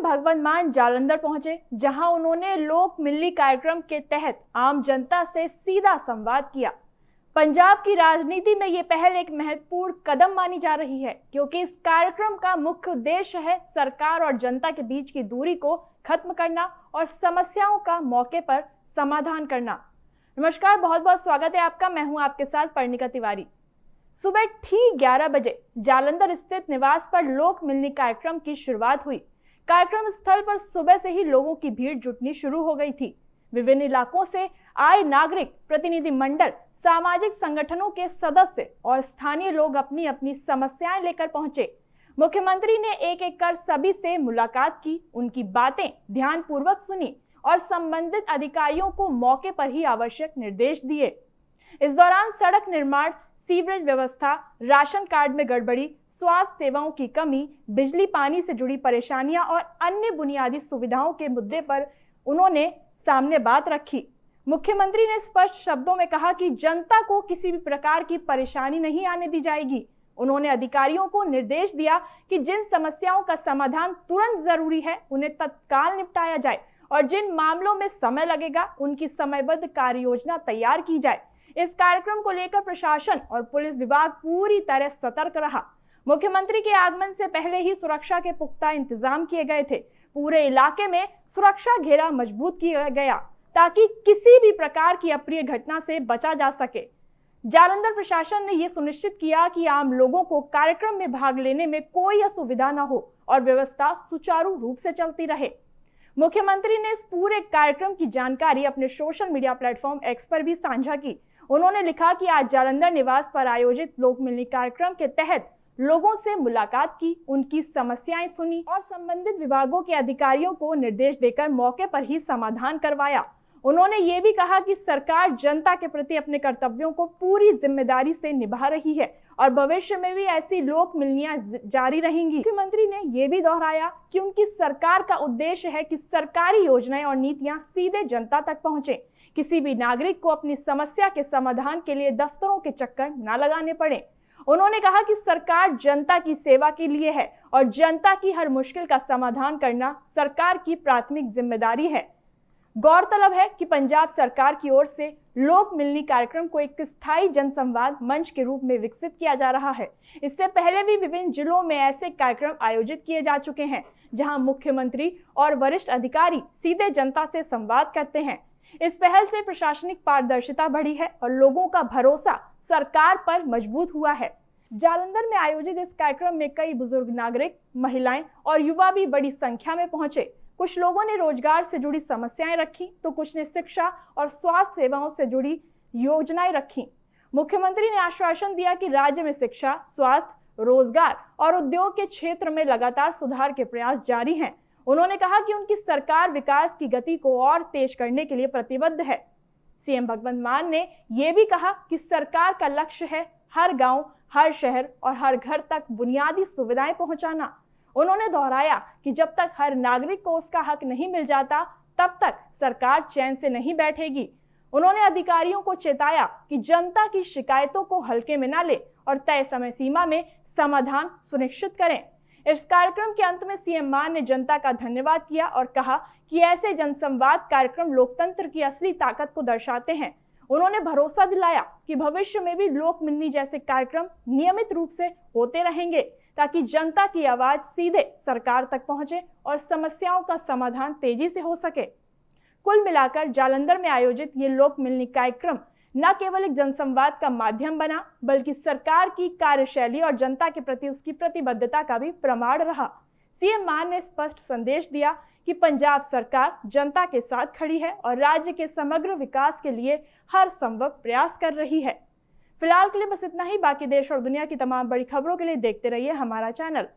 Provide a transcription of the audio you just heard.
भगवंत मान जालंधर पहुंचे, जहां उन्होंने लोक मिलनी कार्यक्रम के तहत आम जनता से सीधा संवाद किया। पंजाब की राजनीति में ये पहल एक महत्वपूर्ण कदम मानी जा रही है, क्योंकि इस कार्यक्रम का मुख्य उद्देश्य है सरकार और जनता के बीच की दूरी को खत्म करना और समस्याओं का मौके पर समाधान करना। नमस्कार, बहुत बहुत स्वागत है आपका। मैं हूं आपके साथ पर्णिका तिवारी। सुबह ठीक 11 बजे जालंधर स्थित निवास पर लोक मिलनी कार्यक्रम की शुरुआत हुई। कार्यक्रम स्थल पर सुबह से ही लोगों की भीड़ जुटनी शुरू हो गई थी। विभिन्न इलाकों से आए नागरिक, प्रतिनिधि मंडल, सामाजिक संगठनों के सदस्य और स्थानीय लोग अपनी अपनी समस्याएं लेकर पहुंचे। मुख्यमंत्री ने एक एक कर सभी से मुलाकात की, उनकी बातें ध्यानपूर्वक सुनी और संबंधित अधिकारियों को मौके पर ही आवश्यक निर्देश दिए। इस दौरान सड़क निर्माण, सीवरेज व्यवस्था, राशन कार्ड में गड़बड़ी, स्वास्थ्य सेवाओं की कमी, बिजली पानी से जुड़ी परेशानियां और अन्य बुनियादी सुविधाओं के मुद्दे पर उन्होंने सामने बात रखी। मुख्यमंत्री ने स्पष्ट शब्दों में कहा कि जनता को किसी भी प्रकार की परेशानी नहीं आने दी जाएगी। उन्होंने अधिकारियों को निर्देश दिया कि जिन समस्याओं का समाधान तुरंत जरूरी है, उन्हें तत्काल निपटाया जाए और जिन मामलों में समय लगेगा, उनकी समयबद्ध कार्य योजना तैयार की जाए। इस कार्यक्रम को लेकर प्रशासन और पुलिस विभाग पूरी तरह सतर्क रहा। मुख्यमंत्री के आगमन से पहले ही सुरक्षा के पुख्ता इंतजाम किए गए थे। पूरे इलाके में सुरक्षा घेरा मजबूत किया गया ताकि किसी भी प्रकार की अप्रिय घटना से बचा जा सके। जालंधर प्रशासन ने यह सुनिश्चित किया कि आम लोगों को कार्यक्रम में भाग लेने में कोई असुविधा न हो और व्यवस्था सुचारू रूप से चलती रहे। मुख्यमंत्री ने इस पूरे कार्यक्रम की जानकारी अपने सोशल मीडिया प्लेटफॉर्म एक्स पर भी साझा की। उन्होंने लिखा कि आज जालंधर निवास पर आयोजित लोक मिलनी कार्यक्रम के तहत लोगों से मुलाकात की, उनकी समस्याएं सुनी और संबंधित विभागों के अधिकारियों को निर्देश देकर मौके पर ही समाधान करवाया। उन्होंने ये भी कहा कि सरकार जनता के प्रति अपने कर्तव्यों को पूरी जिम्मेदारी से निभा रही है और भविष्य में भी ऐसी लोक मिलनियां जारी रहेंगी। मुख्यमंत्री ने ये भी दोहराया कि उनकी सरकार का उद्देश्य है कि सरकारी योजनाएं और नीतियां सीधे जनता तक पहुंचे। किसी भी नागरिक को अपनी समस्या के समाधान के लिए दफ्तरों के चक्कर न लगाने पड़े। उन्होंने कहा कि सरकार जनता की सेवा के लिए है और जनता की हर मुश्किल का समाधान करना सरकार की प्राथमिक जिम्मेदारी है। गौरतलब है कि पंजाब सरकार की ओर से लोक मिलनी कार्यक्रम को एक स्थायी जनसंवाद मंच के रूप में विकसित किया जा रहा है। इससे पहले भी विभिन्न जिलों में ऐसे कार्यक्रम आयोजित किए जा चुके हैं, जहां मुख्यमंत्री और वरिष्ठ अधिकारी सीधे जनता से संवाद करते हैं। इस पहल से प्रशासनिक पारदर्शिता बढ़ी है और लोगों का भरोसा सरकार पर मजबूत हुआ है। जालंधर में आयोजित इस कार्यक्रम में कई बुजुर्ग नागरिक, महिलाएं और युवा भी बड़ी संख्या में पहुंचे। कुछ लोगों ने रोजगार से जुड़ी समस्याएं रखी, तो कुछ ने शिक्षा और स्वास्थ्य सेवाओं से जुड़ी योजनाएं रखी। मुख्यमंत्री ने आश्वासन दिया कि राज्य में शिक्षा, स्वास्थ्य, रोजगार और उद्योग के क्षेत्र में लगातार सुधार के प्रयास जारी हैं। उन्होंने कहा कि उनकी सरकार विकास की गति को और तेज करने के लिए प्रतिबद्ध है। सीएम भगवंत मान ने यह भी कहा कि सरकार का लक्ष्य है हर गांव, हर शहर और हर घर तक बुनियादी सुविधाएं पहुंचाना। उन्होंने दोहराया कि जब तक हर नागरिक को उसका हक नहीं मिल जाता, तब तक सरकार चैन से नहीं बैठेगी। उन्होंने अधिकारियों को चेताया कि जनता की शिकायतों को हल्के में न ले और तय समय सीमा में समाधान सुनिश्चित करें। इस कार्यक्रम के अंत में सीएम मान ने जनता का धन्यवाद किया और कहा कि ऐसे जनसंवाद कार्यक्रम लोकतंत्र की असली ताकत को दर्शाते हैं। उन्होंने भरोसा दिलाया कि भविष्य में भी लोक मिलनी जैसे कार्यक्रम नियमित रूप से होते रहेंगे, ताकि जनता की आवाज सीधे सरकार तक पहुंचे और समस्याओं का समाधान तेजी से हो सके। कुल मिलाकर जालंधर में आयोजित ये लोक मिलनी कार्यक्रम न केवल एक जनसंवाद का माध्यम बना, बल्कि सरकार की कार्यशैली और जनता के प्रति उसकी प्रतिबद्धता का भी प्रमाण रहा। सीएम मान ने स्पष्ट संदेश दिया कि पंजाब सरकार जनता के साथ खड़ी है और राज्य के समग्र विकास के लिए हर संभव प्रयास कर रही है। फिलहाल के लिए बस इतना ही। बाकी देश और दुनिया की तमाम बड़ी खबरों के लिए देखते रहिए हमारा चैनल।